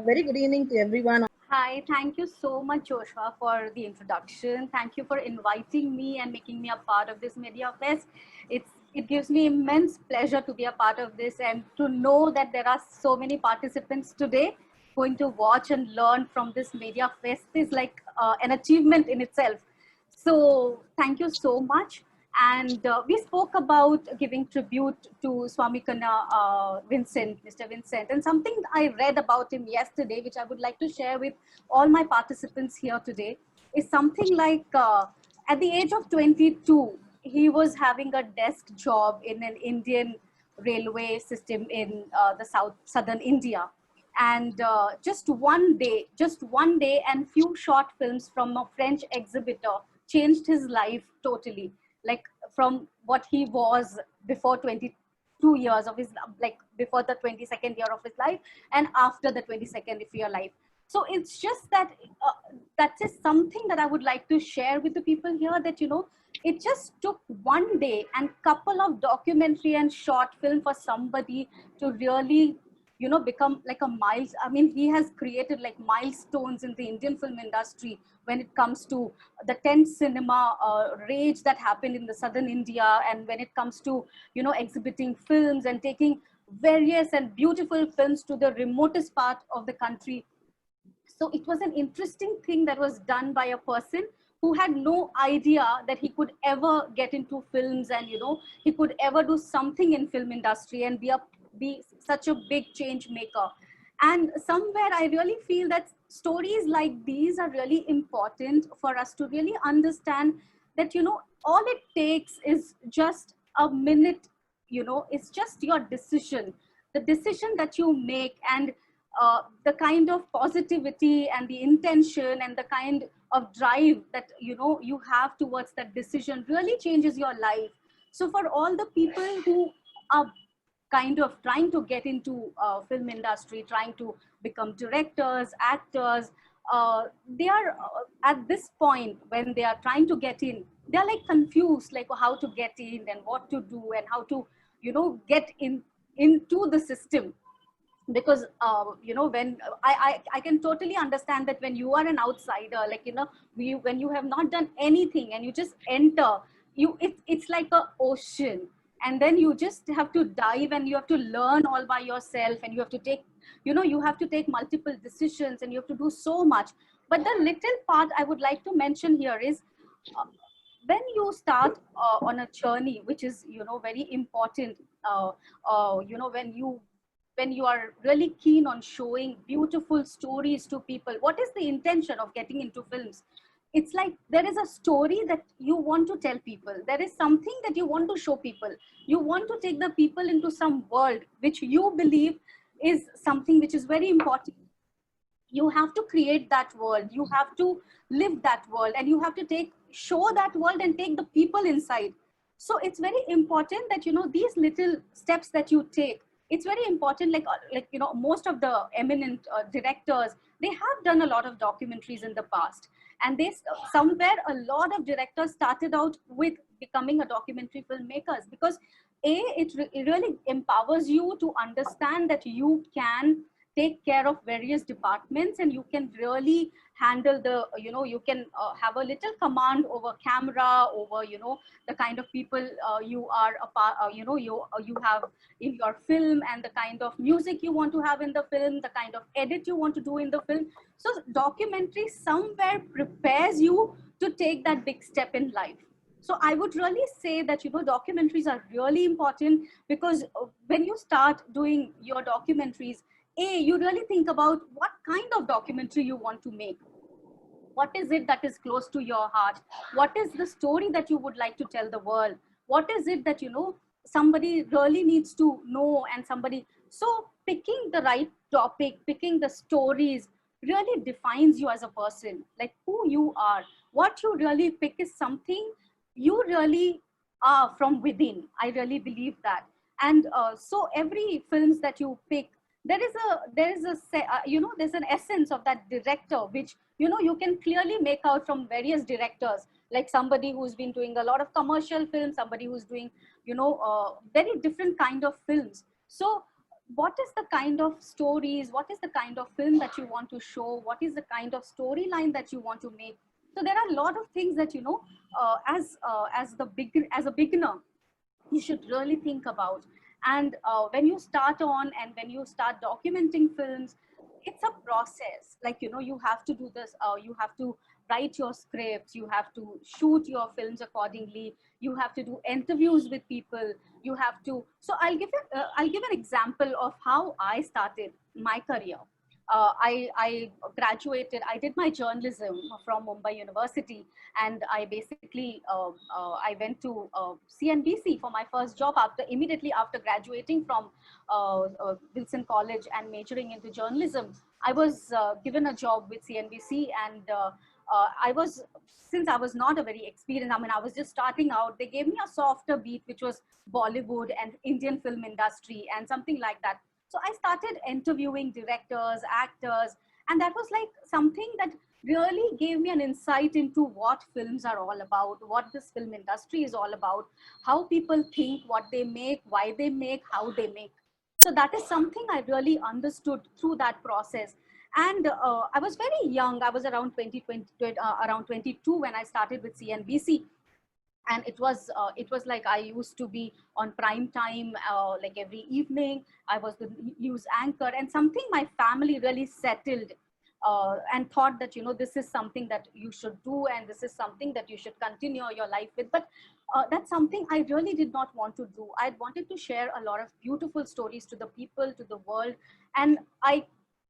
Very good evening to everyone. Hi, thank you so much, Joshua, for the introduction. Thank you for inviting me and making me a part of this Media Fest. It gives me immense pleasure to be a part of this and to know that there are so many participants today going to watch and learn from this Media Fest is like an achievement in itself. So thank you so much. And we spoke about giving tribute to Swami Kanna Vincent, Mr. Vincent, and something I read about him yesterday, which I would like to share with all my participants here today, is something like at the age of 22, he was having a desk job in an Indian railway system in the southern India. And just one day and few short films from a French exhibitor changed his life totally, like from what he was before 22 years of his, like before the 22nd year of his life and after the 22nd year life. So it's just that that is something that I would like to share with the people here, that it just took one day and couple of documentary and short film for somebody to really become like a miles. I mean, he has created like milestones in the Indian film industry when it comes to the 10th cinema rage that happened in the southern India, and when it comes to exhibiting films and taking various and beautiful films to the remotest part of the country. So it was an interesting thing that was done by a person who had no idea that he could ever get into films, and he could ever do something in film industry and be such a big change maker. And somewhere I really feel that stories like these are really important for us to really understand that all it takes is just a minute. It's just your decision, the decision that you make, and the kind of positivity and the intention and the kind of drive that you have towards that decision really changes your life. So for all the people who are kind of trying to get into film industry, trying to become directors, actors, they are at this point when they are trying to get in, they're like confused, like how to get in and what to do and how to get in into the system. Because when I can totally understand that when you are an outsider, like when you have not done anything and you just enter, it's like a ocean, and then you just have to dive and you have to learn all by yourself, and you have to take you have to take multiple decisions and you have to do so much. But the little part I would like to mention here is, uh, when you start on a journey which is very important, when you are really keen on showing beautiful stories to people, what is the intention of getting into films? It's like there is a story that you want to tell people, there is something that you want to show people, you want to take the people into some world which you believe is something which is very important. You have to create that world, you have to live that world, and you have to show that world and take the people inside. So it's very important that these little steps that you take, it's very important. Like most of the eminent directors, they have done a lot of documentaries in the past, and somewhere a lot of directors started out with becoming a documentary filmmakers, because it really empowers you to understand that you can take care of various departments, and you can really handle the you can have a little command over camera, over the kind of people you are a part you have in your film, and the kind of music you want to have in the film, the kind of edit you want to do in the film. So documentary somewhere prepares you to take that big step in life. So I would really say that documentaries are really important, because when you start doing your documentaries, you really think about what kind of documentary you want to make. What is it that is close to your heart? What is the story that you would like to tell the world? What is it that somebody really needs to know, and somebody. So picking the right topic, picking the stories really defines you as a person, like who you are. What you really pick is something you really are from within. I really believe that. And so every films that you pick, there's an essence of that director, which you can clearly make out from various directors, like somebody who's been doing a lot of commercial films, somebody who's doing very different kind of films. So what is the kind of stories, what is the kind of film that you want to show, what is the kind of storyline that you want to make. So there are a lot of things that, you know, as a beginner, you should really think about. And when you start on and when you start documenting films, it's a process. Like, you know, you have to do this, you have to write your scripts, you have to shoot your films accordingly, you have to do interviews with people, you have to. So I'll give an example of how I started my career. I graduated, I did my journalism from Mumbai University, and I basically I went to CNBC for my first job after immediately after graduating from Wilson College and majoring into journalism. I was given a job with CNBC, and I was, since I was not a very experienced, I mean, I was just starting out. They gave me a softer beat, which was Bollywood and Indian film industry and something like that. So I started interviewing directors, actors, and that was like something that really gave me an insight into what films are all about, what this film industry is all about, how people think, what they make, why they make, how they make. So that is something I really understood through that process. And I was very young. I was around 20, around 22 when I started with CNBC. And it was like I used to be on prime time, like every evening. I was the news anchor, and something my family really settled and thought that, you know, this is something that you should do, and this is something that you should continue your life with. But that's something I really did not want to do. I wanted to share a lot of beautiful stories to the people, to the world. And I,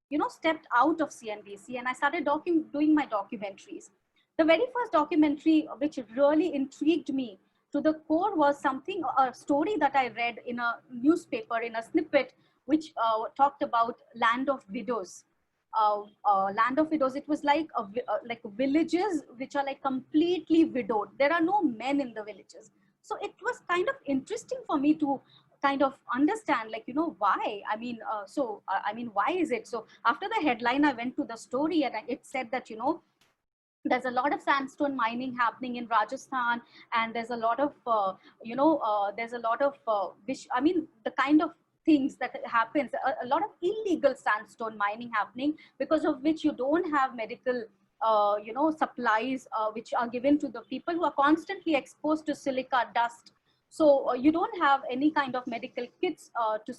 you know, stepped out of CNBC and I started doing my documentaries. The very first documentary which really intrigued me to the core was something, a story that I read in a newspaper, in a snippet, which talked about Land of Widows. Land of Widows, it was like like villages which are like completely widowed. There are no men in the villages. So it was kind of interesting for me to kind of understand, like, you know, why. I mean, I mean, why is it? So after the headline, I went to the story, and it said that, you know, there's a lot of sandstone mining happening in Rajasthan, and there's a lot of there's a lot of which, I mean, the kind of things that happens, a lot of illegal sandstone mining happening, because of which you don't have medical supplies which are given to the people who are constantly exposed to silica dust. So you don't have any kind of medical kits to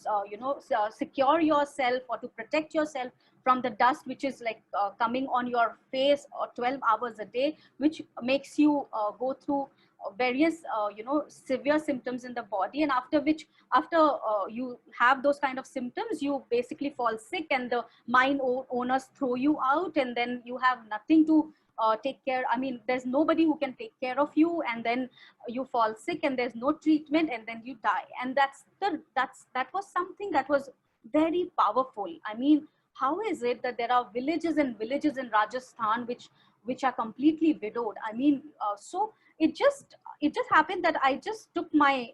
secure yourself or to protect yourself from the dust, which is like coming on your face 12 hours a day, which makes you go through various severe symptoms in the body. And after which, after you have those kind of symptoms, you basically fall sick, and the mine owners throw you out, and then you have nothing to take care. I mean, there's nobody who can take care of you, and then you fall sick, and there's no treatment, and then you die. And that was something that was very powerful. I mean, how is it that there are villages and villages in Rajasthan which are completely widowed? I mean, so it just happened that I just took my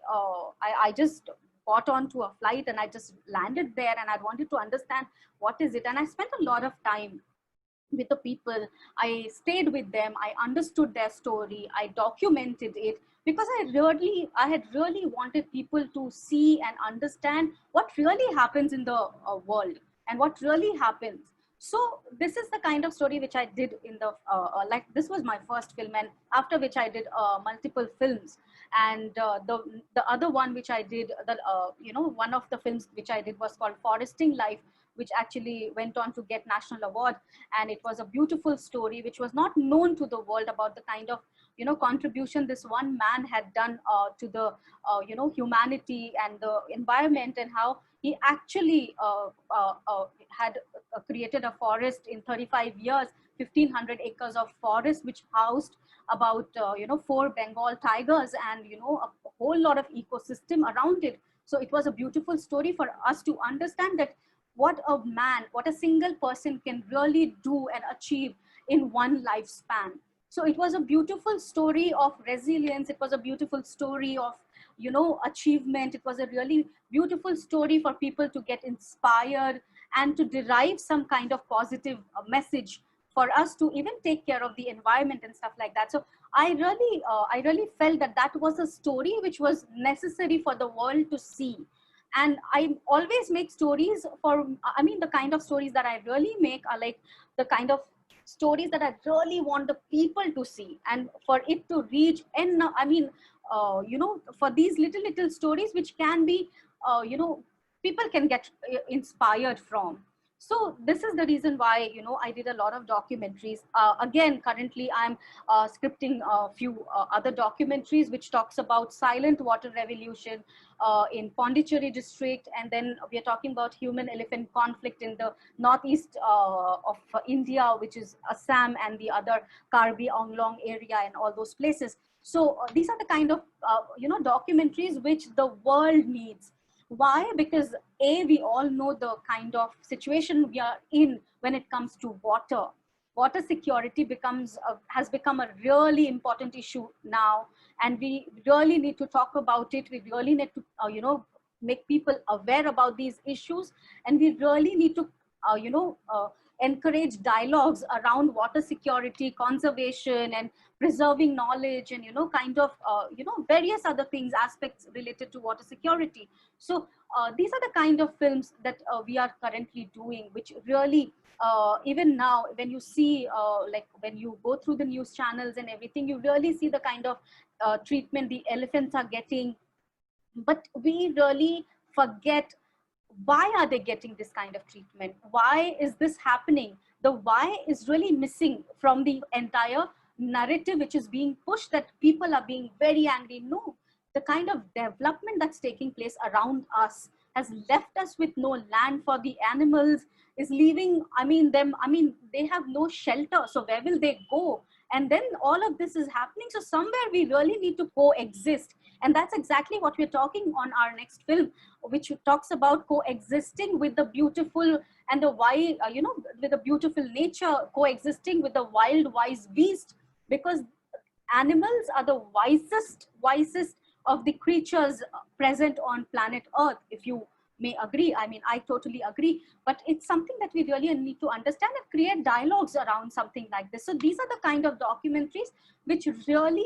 I just got onto a flight, and I just landed there, and I wanted to understand what is it. And I spent a lot of time with the people. I stayed with them, I understood their story, I documented it, because I had really wanted people to see and understand what really happens in the world, and what really happens. So this is the kind of story which I did in the like, this was my first film, and after which I did multiple films. And the other one which I did, one of the films which I did was called Foresting Life, which actually went on to get national award. And it was a beautiful story which was not known to the world, about the kind of contribution this one man had done to the humanity and the environment, and how he actually had created a forest in 35 years, 1,500 acres of forest, which housed about 4 Bengal tigers, and a whole lot of ecosystem around it. So it was a beautiful story for us to understand that what a single person can really do and achieve in one lifespan. So it was a beautiful story of resilience. It was a beautiful story of achievement. It was a really beautiful story for people to get inspired and to derive some kind of positive message, for us to even take care of the environment and stuff like that. So I really felt that that was a story which was necessary for the world to see. And I always make stories for, I mean, the kind of stories that I really make are like the kind of stories that I really want the people to see, and for it to reach. And I mean, you know, for these little stories which can be, you know, people can get inspired from. So this is the reason why, you know, I did a lot of documentaries. Again, currently I'm scripting a few other documentaries which talks about silent water revolution in Pondicherry district, and then we are talking about human elephant conflict in the northeast of India, which is Assam and the other Karbi Anglong area and all those places. So these are the kind of you know, documentaries which the world needs. Why? Because we all know the kind of situation we are in when it comes to water. Water security has become a really important issue now, and we really need to talk about it. We really need to you know, make people aware about these issues, and we really need to you know, encourage dialogues around water security, conservation, and preserving knowledge, and you know, kind of you know, various other things, aspects related to water security. So these are the kind of films that we are currently doing, which really even now when you see like when you go through the news channels and everything, you really see the kind of treatment the elephants are getting. But we really forget, why are they getting this kind of treatment? Why is this happening? The why is really missing from the entire narrative which is being pushed, that people are being very angry. No, the kind of development that's taking place around us has left us with no land for the animals, is leaving, I mean, them, I mean, they have no shelter. So where will they go? And then all of this is happening. So somewhere we really need to coexist. And that's exactly what we're talking on our next film, which talks about coexisting with the beautiful and the wild, you know, with the beautiful nature, coexisting with the wild, wise beast, because animals are the wisest of the creatures present on planet Earth, if you may agree. I mean, I totally agree, but it's something that we really need to understand and create dialogues around something like this. So these are the kind of documentaries which really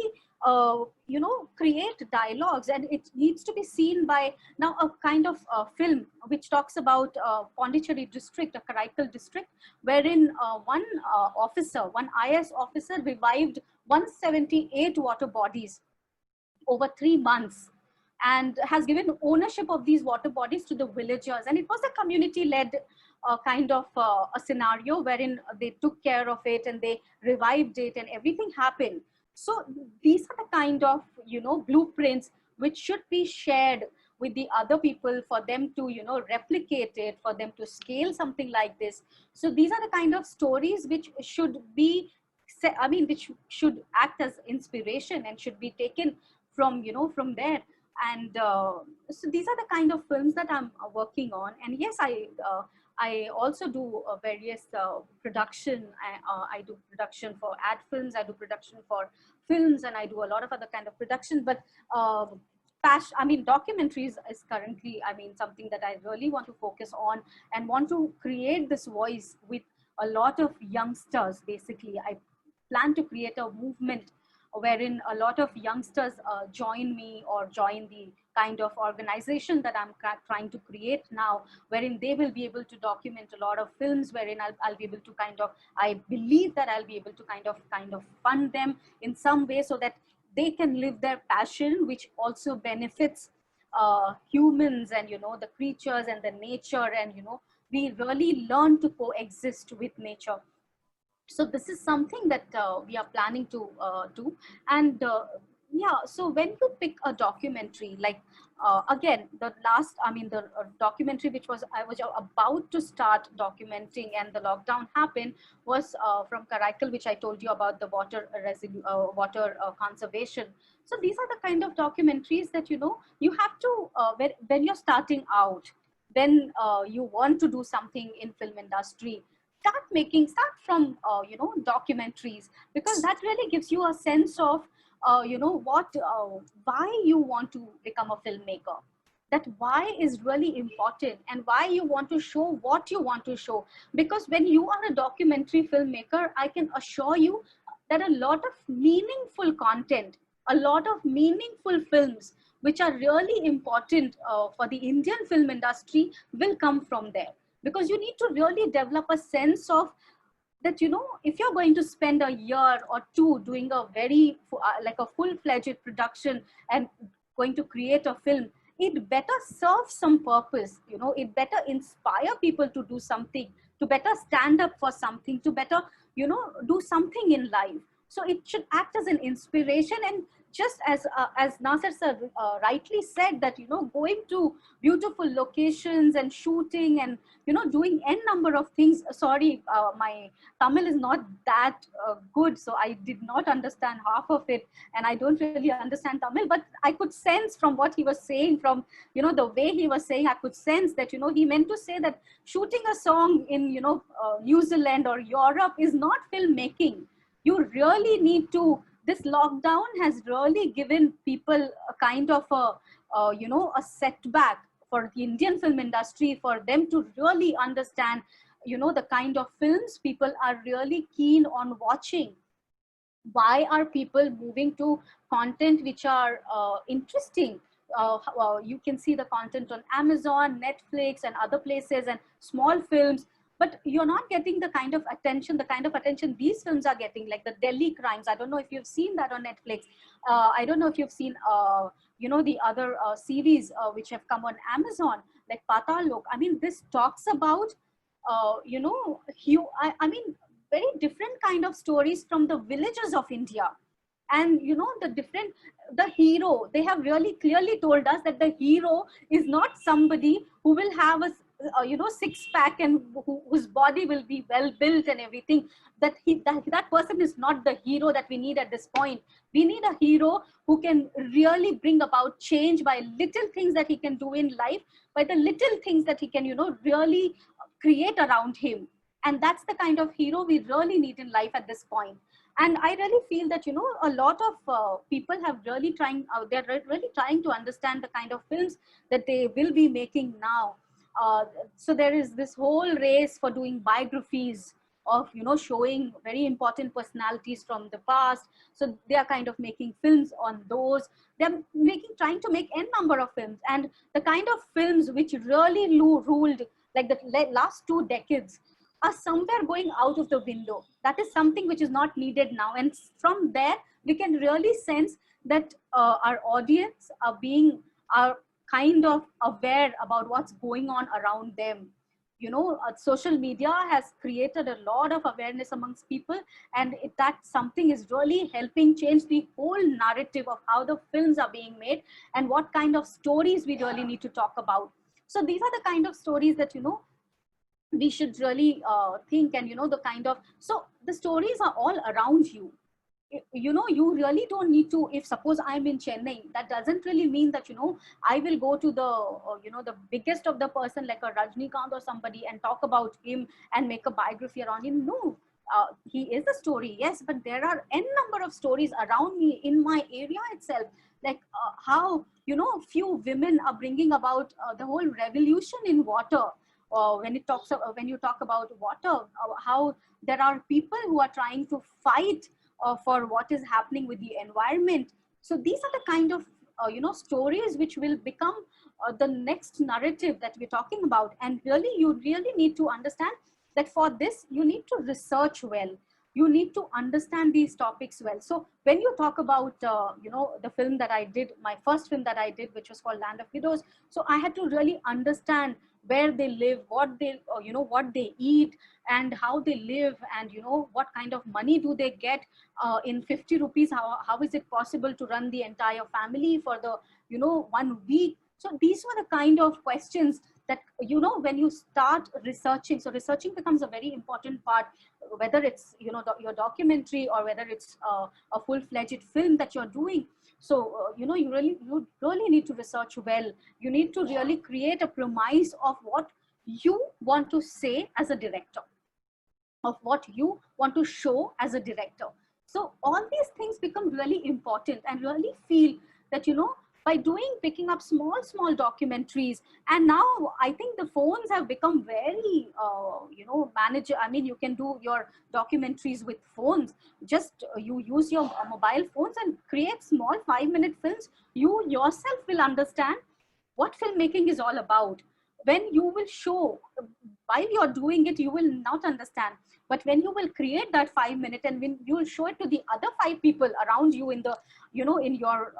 you know, create dialogues, and it needs to be seen by now a kind of film which talks about Pondicherry district, a Karaikal district, wherein one officer, one IS officer revived 178 water bodies over 3 months, and has given ownership of these water bodies to the villagers. And it was a community led kind of a scenario wherein they took care of it and they revived it and everything happened. So these are the kind of, you know, blueprints which should be shared with the other people for them to, you know, replicate it, for them to scale something like this. So these are the kind of stories which should be, I mean, which should act as inspiration and should be taken from, you know, from there. And so these are the kind of films that I'm working on. And yes, I also do various production. I do production for ad films, I do production for films, and I do a lot of other kind of production. But I mean, documentaries is currently, I mean, something that I really want to focus on and want to create this voice with a lot of youngsters. Basically, I plan to create a movement wherein a lot of youngsters join me or join the kind of organization that I'm trying to create now, wherein they will be able to document a lot of films, wherein I'll be able to kind of, I believe that I'll be able to kind of fund them in some way so that they can live their passion, which also benefits humans and, you know, the creatures and the nature, and, you know, we really learn to coexist with nature. So this is something that we are planning to do. And yeah, so when you pick a documentary, like again, the last, I mean, the documentary which was, I was about to start documenting and the lockdown happened, was from Karaikal, which I told you about, the water conservation. So these are the kind of documentaries that, you know, you have to, when you're starting out, when you want to do something in film industry, start from you know, documentaries, because that really gives you a sense of you know, what why you want to become a filmmaker, that why is really important, and why you want to show what you want to show. Because when you are a documentary filmmaker, I can assure you that a lot of meaningful content, a lot of meaningful films which are really important for the Indian film industry will come from there. Because you need to really develop a sense of that, if you're going to spend a year or two doing a very like a full-fledged production and going to create a film, it better serve some purpose. It better inspire people to do something, to better stand up for something, to better do something in life. So it should act as an inspiration. And just as Nasser sir rightly said, that going to beautiful locations and shooting and doing n number of things. Sorry, my Tamil is not that good, so I did not understand half of it, and I don't really understand Tamil. But I could sense from what he was saying, from the way he was saying, I could sense that he meant to say that shooting a song in New Zealand or Europe is not filmmaking. You really need to. This lockdown has really given people a kind of a setback for the Indian film industry, for them to really understand the kind of films people are really keen on watching. Why are people moving to content which are interesting? You can see the content on Amazon, Netflix, and other places, and small films, but you're not getting the kind of attention these films are getting, like the Delhi Crimes. I don't know if you've seen that on Netflix. I don't know if you've seen the other series which have come on Amazon, like Patal Lok. I mean, this talks about I mean, very different kind of stories from the villages of India. And the hero, they have really clearly told us that the hero is not somebody who will have a six pack and whose body will be well built and everything. That person is not the hero that we need at this point. We need a hero who can really bring about change by little things that he can do in life, by the little things that he can really create around him. And that's the kind of hero we really need in life at this point. And I really feel that a lot of people have really really trying to understand the kind of films that they will be making now. So there is this whole race for doing biographies of showing very important personalities from the past. So they are kind of making films on those. They're trying to make n number of films, and the kind of films which really ruled like the last 2 decades are somewhere going out of the window. That is something which is not needed now. And from there, we can really sense that our audience are kind of aware about what's going on around them. Social media has created a lot of awareness amongst people, and that something is really helping change the whole narrative of how the films are being made and what kind of stories we really need to talk about. So these are the kind of stories that we should really think. And the kind of, so the stories are all around you. You really don't need to, if suppose I'm in Chennai, that doesn't really mean that I will go to the the biggest of the person like a Rajnikant or somebody and talk about him and make a biography around him. No, he is a story, yes, but there are n number of stories around me in my area itself, like how few women are bringing about the whole revolution in water. When you talk about water, how there are people who are trying to fight for what is happening with the environment. So these are the kind of stories which will become the next narrative that we're talking about. And really, you really need to understand that for this you need to research well. You need to understand these topics well. So when you talk about the film that I did, my first film that I did, which was called Land of Widows, so I had to really understand where they live, what they what they eat, and how they live, and what kind of money do they get in 50 rupees. How is it possible to run the entire family for the 1 week? So these were the kind of questions that when you start researching, so researching becomes a very important part, whether it's your documentary or whether it's a full-fledged film that you're doing. So you really need to research well. You need to really create a premise of what you want to say as a director, of what you want to show as a director. So all these things become really important, and really feel that by picking up small documentaries. And now I think the phones have become very manage. I mean, you can do your documentaries with phones. Just you use your mobile phones and create small 5-minute films. You yourself will understand what filmmaking is all about. When you will show, while you're doing it, you will not understand. But when you will create that 5 minute, and when you will show it to the other 5 people around you in the, in your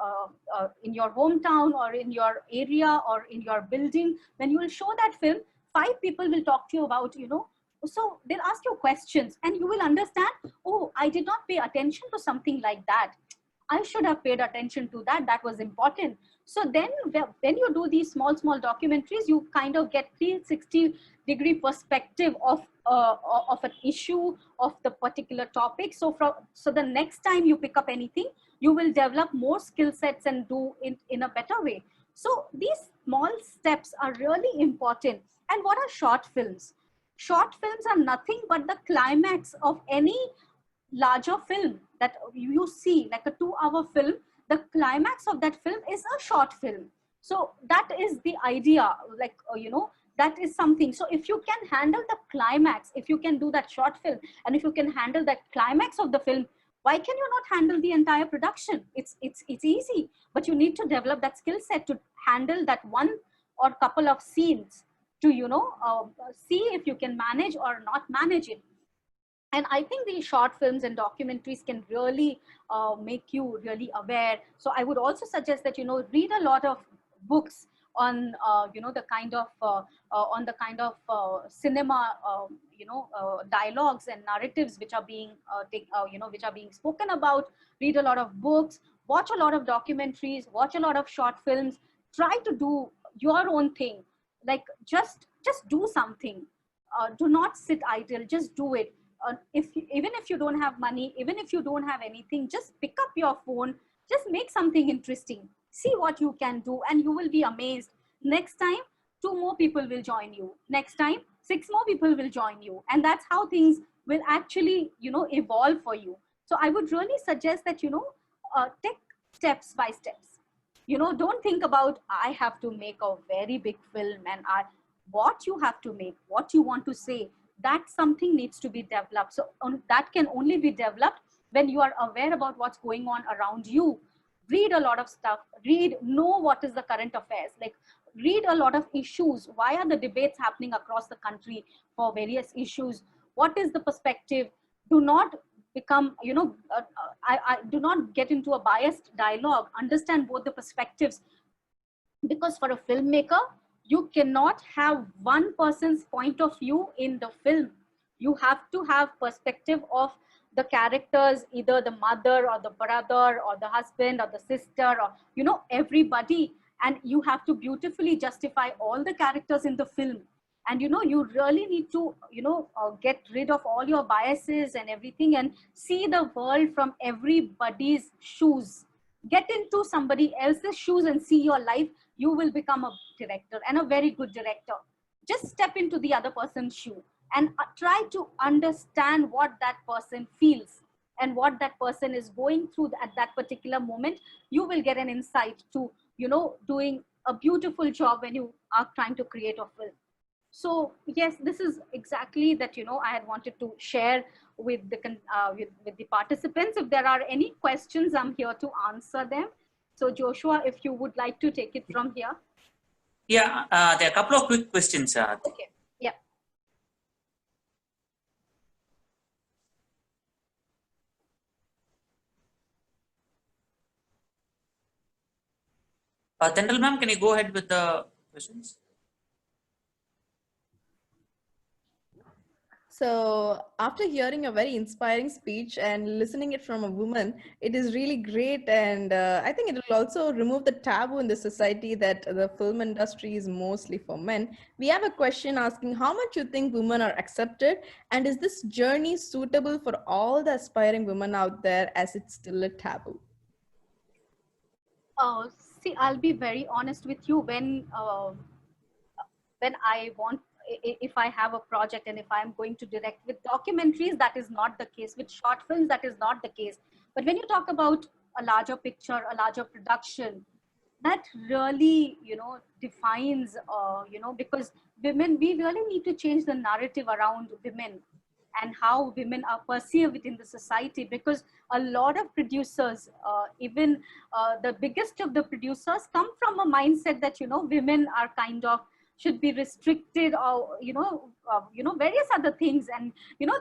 hometown or in your area or in your building, when you will show that film, 5 people will talk to you about, so they'll ask you questions and you will understand, oh, I did not pay attention to something like that. I should have paid attention to that. That was important. So then when you do these small documentaries, you kind of get 360-degree perspective of an issue, of the particular topic. So the next time you pick up anything, you will develop more skill sets and do it in a better way. So these small steps are really important. And what are short films? Short films are nothing but the climax of any larger film that you see, like a 2-hour film. The climax of that film is a short film. So that is the idea, like, that is something. So if you can handle the climax, if you can do that short film, and if you can handle that climax of the film, why can you not handle the entire production? It's easy, but you need to develop that skill set to handle that one or couple of scenes, to see if you can manage or not manage it. And I think these short films and documentaries can really make you really aware. So I would also suggest that, read a lot of books on, the kind of, cinema, dialogues and narratives which are being, which are being spoken about. Read a lot of books, watch a lot of documentaries, watch a lot of short films, try to do your own thing. Like, just do something. Do not sit idle, just do it. Even if you don't have money, even if you don't have anything, just pick up your phone, just make something interesting, see what you can do, and you will be amazed. Next time 2 more people will join you, next time 6 more people will join you, and that's how things will actually evolve for you. So I would really suggest that take steps by steps. Don't think about, I have to make a very big film, and what you have to make, what you want to say, that something needs to be developed. So that can only be developed when you are aware about what's going on around you. Read a lot of stuff, know what is the current affairs, like read a lot of issues. Why are the debates happening across the country for various issues? What is the perspective? Do not become, I do not get into a biased dialogue. Understand both the perspectives, because for a filmmaker, you cannot have one person's point of view in the film. You have to have perspective of the characters, either the mother or the brother or the husband or the sister, or everybody. And you have to beautifully justify all the characters in the film. And you really need to get rid of all your biases and everything, and see the world from everybody's shoes. Get into somebody else's shoes and see your life. You will become a director, and a very good director. Just step into the other person's shoe and try to understand what that person feels and what that person is going through at that particular moment. You will get an insight to doing a beautiful job when you are trying to create a film. So yes, this is exactly that I had wanted to share with the with the participants. If there are any questions, I'm here to answer them. So Joshua, if you would like to take it from here. Yeah, there are a couple of quick questions. Okay. Yeah. Tendal ma'am, can you go ahead with the questions? So after hearing a very inspiring speech and listening it from a woman, it is really great. And I think it will also remove the taboo in the society that the film industry is mostly for men. We have a question asking how much you think women are accepted, and is this journey suitable for all the aspiring women out there, as it's still a taboo? See, I'll be very honest with you. When I want, if I have a project and if I'm going to direct with documentaries, that is not the case. With short films, that is not the case. But when you talk about a larger picture, a larger production, that really, defines, because women, we really need to change the narrative around women and how women are perceived within the society, because a lot of producers, even the biggest of the producers, come from a mindset that, women are kind of should be restricted, or various other things, and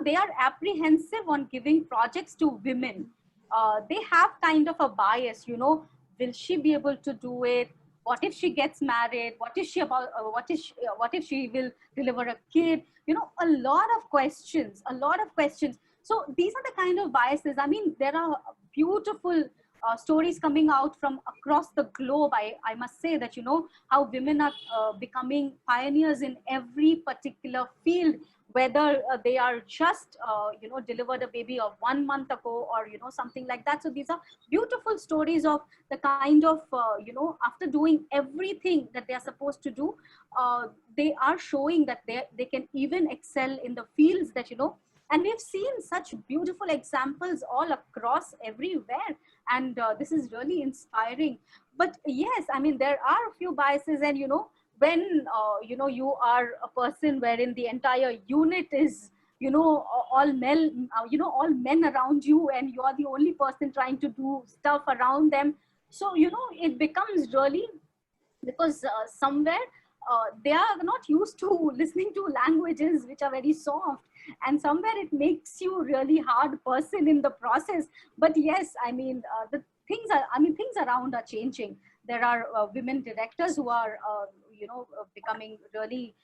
they are apprehensive on giving projects to women. They have kind of a bias, will she be able to do it? What if she gets married? What is she about? What if she will deliver a kid? A lot of questions. So these are the kind of biases. I mean, there are beautiful stories coming out from across the globe. I must say that, how women are becoming pioneers in every particular field, whether they are just, delivered a baby of 1 month ago, or, something like that. So these are beautiful stories of the kind of, after doing everything that they are supposed to do, they are showing that they can even excel in the fields that, and we've seen such beautiful examples all across everywhere. And this is really inspiring. But yes, I mean, there are a few biases, and, when, you are a person wherein the entire unit is, all men, all men around you, and you are the only person trying to do stuff around them. So, it becomes really, because somewhere they are not used to listening to languages which are very soft, and somewhere it makes you really hard person in the process. But yes, I mean, things around are changing. There are women directors who are becoming really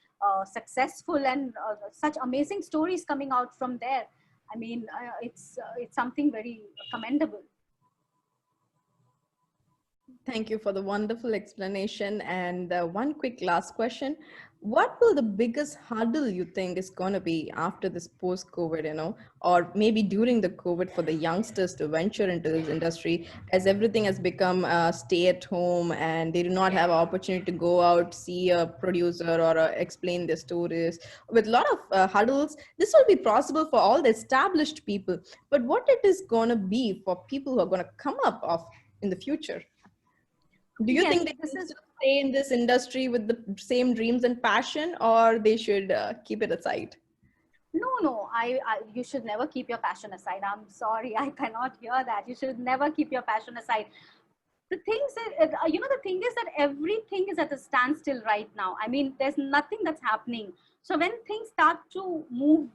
successful, and such amazing stories coming out from there. I mean, it's something very commendable. Thank you for the wonderful explanation. And one quick last question. What will the biggest hurdle you think is going to be after this post-COVID, or maybe during the COVID, for the youngsters to venture into this industry, as everything has become stay at home and they do not have an opportunity to go out, see a producer, or explain their stories. With a lot of hurdles, this will be possible for all the established people. But what it is going to be for people who are going to come up of in the future? Do you think they should stay in this industry with the same dreams and passion, or they should keep it aside? No, you should never keep your passion aside. I'm sorry, I cannot hear that. You should never keep your passion aside. The the thing is that everything is at a standstill right now. I mean, there's nothing that's happening. So when things start to move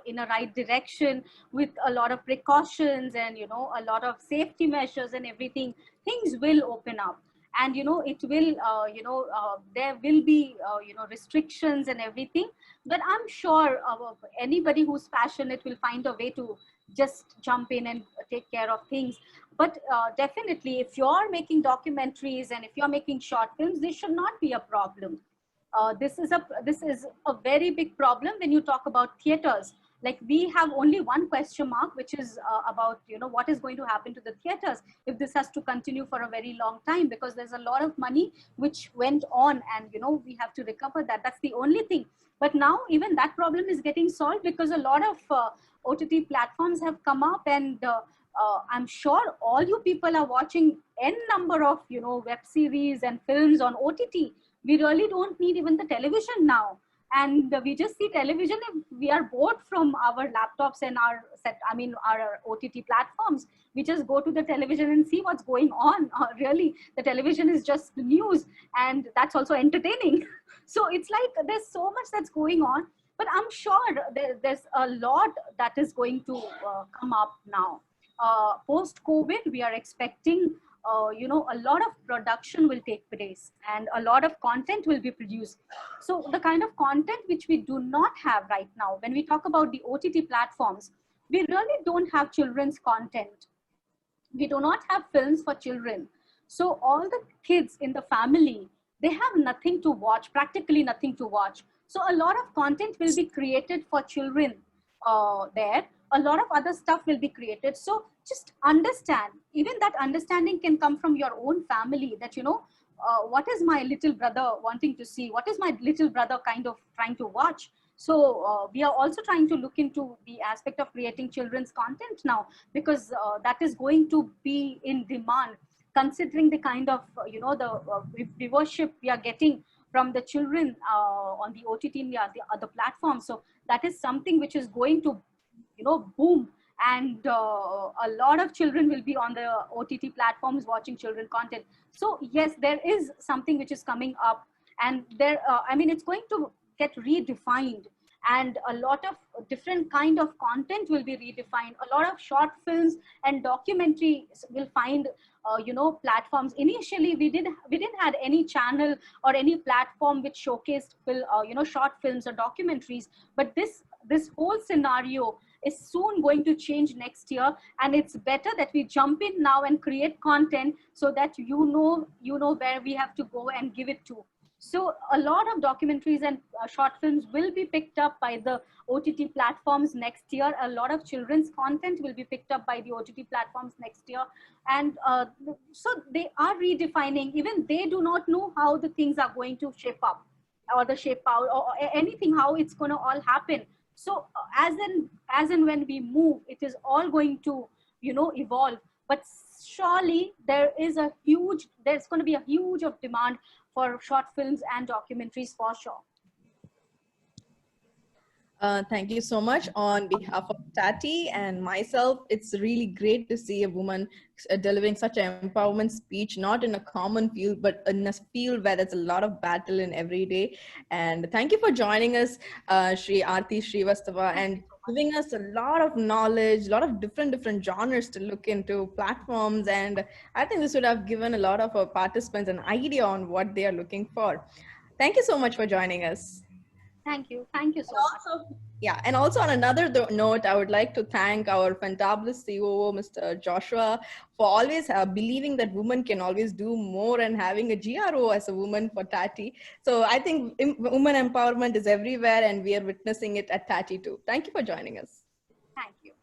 in a right direction, with a lot of precautions and, a lot of safety measures and everything, things will open up. And, it will, there will be, restrictions and everything. But I'm sure anybody who's passionate will find a way to just jump in and take care of things. But definitely, if you're making documentaries and if you're making short films, this should not be a problem. This is a very big problem when you talk about theaters. Like, we have only one question mark, which is about, what is going to happen to the theaters if this has to continue for a very long time, because there's a lot of money which went on, and, we have to recover that. That's the only thing. But now even that problem is getting solved, because a lot of OTT platforms have come up, and I'm sure all you people are watching n number of, web series and films on OTT. We really don't need even the television now. And we just see television if we are bored from our laptops and our OTT platforms. We just go to the television and see what's going on. Really, the television is just news, and that's also entertaining. So it's like there's so much that's going on. But I'm sure there's a lot that is going to come up now. Post-COVID, we are expecting a lot of production will take place, and a lot of content will be produced. So the kind of content which we do not have right now, when we talk about the OTT platforms, we really don't have children's content. We do not have films for children. So all the kids in the family, they have nothing to watch, practically nothing to watch. So a lot of content will be created for children there. A lot of other stuff will be created. So just understand, even that understanding can come from your own family, that, what is my little brother wanting to see? What is my little brother kind of trying to watch? So we are also trying to look into the aspect of creating children's content now, because that is going to be in demand. considering the kind of, the viewership we are getting from the children on the OTT India, the other platforms. So that is something which is going to, boom. And a lot of children will be on the OTT platforms watching children content. So yes, there is something which is coming up, and there, it's going to get redefined, and a lot of different kind of content will be redefined. A lot of short films and documentaries will find platforms. Initially we didn't had any channel or any platform which showcased short films or documentaries, but this whole scenario is soon going to change next year, and it's better that we jump in now and create content so that you know where we have to go and give it to. So a lot of documentaries and short films will be picked up by the OTT platforms next year. A lot of children's content will be picked up by the OTT platforms next year. And so they are redefining. Even they do not know how the things are going to shape up, or the shape out, or anything, how it's going to all happen. So as and when we move, it is all going to, evolve. But surely there's going to be a huge of demand for short films and documentaries for sure. Thank you so much. On behalf of Tati and myself, it's really great to see a woman delivering such an empowerment speech, not in a common field, but in a field where there's a lot of battle in every day. And thank you for joining us, Shri Aarti Srivastava, and giving us a lot of knowledge, a lot of different genres to look into, platforms. And I think this would have given a lot of our participants an idea on what they are looking for. Thank you so much for joining us. Thank you so much. Yeah, and also on another note, I would like to thank our fantabulous COO, Mr. Joshua, for always believing that women can always do more, and having a GRO as a woman for Tati. So I think women empowerment is everywhere, and we are witnessing it at Tati too. Thank you for joining us. Thank you.